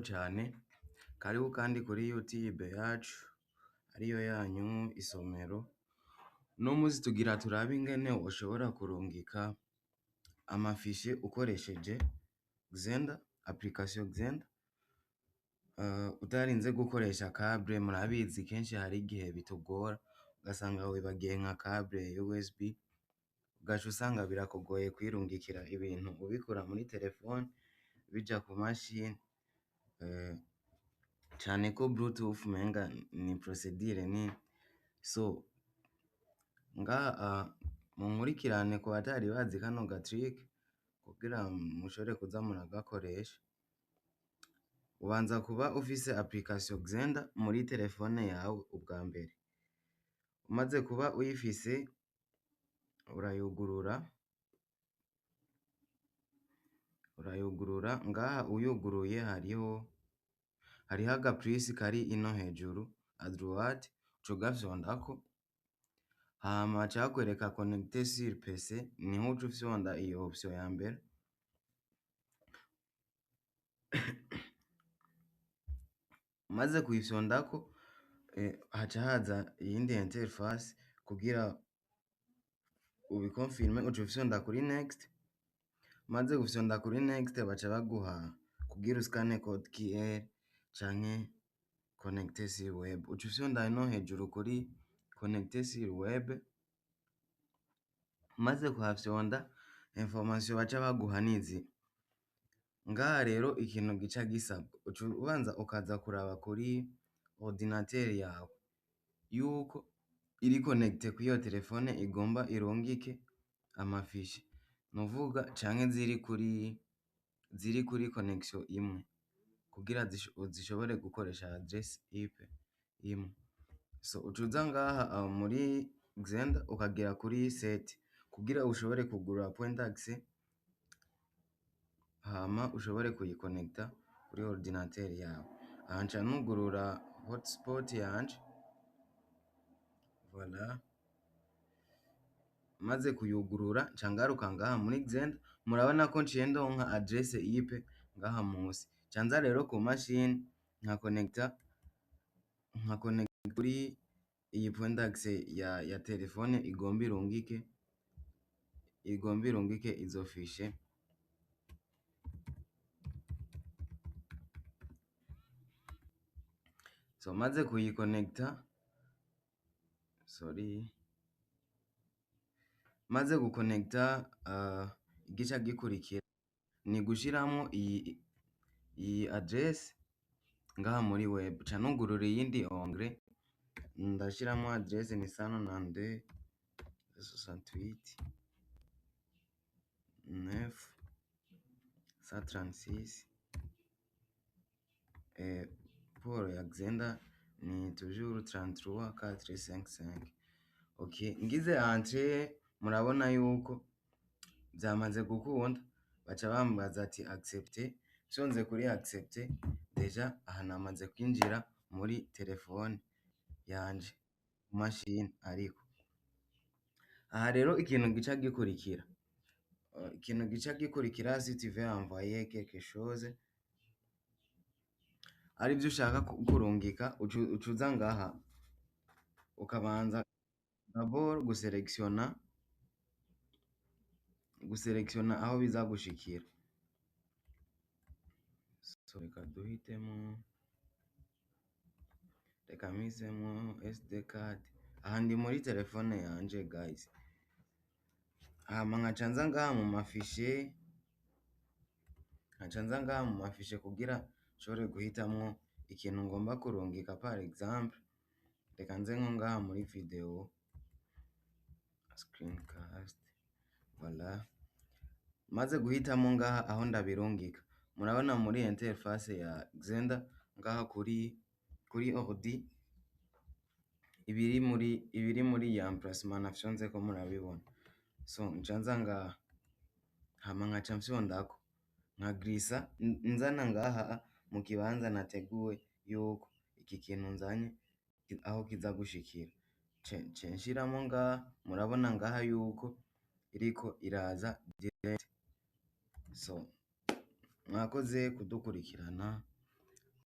cane, karibu kandi kuri YouTube yacu ariyo yanyu Isomero. Uno musi tugira turabe ingene ushobora kurungika amafishe ukoresheje Xenda, application Xenda, utarinze gukoresha câble. Murabizi kenshi hari igihe bitugora ugasanga wibagiye nka câble USB, ugaca usanga birakugoye kwirungikira ibintu ubikura muri telefone bija ku mashini, cane ko Bluetooth umenga ni procedure nini. So ngaha munkurikirane ku batari bazi kano ga trick kugira mushobore kuza muragakoresha. Ubanza kuba ufise application Xenda muri telefone yawe ubwa mbere, umaze kuba uyifise urayugurura. Ngaha uyuguruye hariho aga plus kari ino hejuru à droite, uca ugafyondako, hama haca hakwereka connecter sur PC, niho uca ufyonda iyo option ya mbere. Umaze kuyifyondako haca haza iyindi interface kugira ubikonfirme, uca ufyonda kuri next. Umaze gufyonda kuri next baca baguha kugira uskane code QR canke connecter sur web, uca ufyonda no hejuru kuri connecter sur web. Umaze kuhafyonda information baca baguha nizi. Ngaha rero ikintu gica gisabwa, uca ubanza ukaza kuraba kuri ordinateur yawe yuko iri connecte kw'iyo telefone igomba irungike amafishe, nuvuga canke ziri kuri connection imwe kugira zishobore gukoresha adresse IP imwe. So uca uza ngaha muri Xenda ukagera kuri set kugira ushobore kugurura point d'accès, hama ushobore kuyiconnecta kuri ordinateur yawe. Aha nca nugurura hotspot yanje, voilà. Maze kuyugurura nca ngaruka ngaha muri Xenda, murabona ko nciye ndonka adresse IP ngaha musi. Nca nza rero ku mashini nka connecta kuri iyi point d'accès ya telefone igomba irungike izo fishe. So maze kuyiconnecta, maze guconnecta, igica gikurikira ni gushiramwo iyi adresse ngaha muri web. Ca nugurura iyindi onglet, ndashiramwo adresse ni 192.168.9.136. Port ya Xenda ni toujours 33.455. Okay, ngize entrée murabona yuko vyamaze gukunda, baca bambaza ati accepter. Nshonze kuri accepter, deja aha namaze kwinjira muri telefone yanje ku mashini. Ariko aha rero ikintu gica gikurikira, si tu veux envoyer quelque chose, arivyo ushaka kurungika, uca uza ngaha ukabanza d'abord guselectiona aho biza gushikira. So reka mpisemo SD card. Aha ndi muri telefone yanje guys, hama nkaca nza ngaha mu mafishe kugira nshobore guhitamwo ikintu ngomba kurungika. Par exemple reka nze nko ngaha muri video screencast, voilà. Maze guhitamo ngaha aho ndabirungika, murabona muri interface ya Xenda ngaha kuri ordi ibiri muri ya emplacement nafyonzeko murabibona. So nca nza ngaha, hama nkaca mfyondako, nkaglissa nzana ngaha mu kibanza nateguwe yuko iki kintu nzanye aho kiza gushikira. Nce nshiramo ngaha, murabona ngaha yuko iriko iraza direct. So mwakoze kudukurikirana.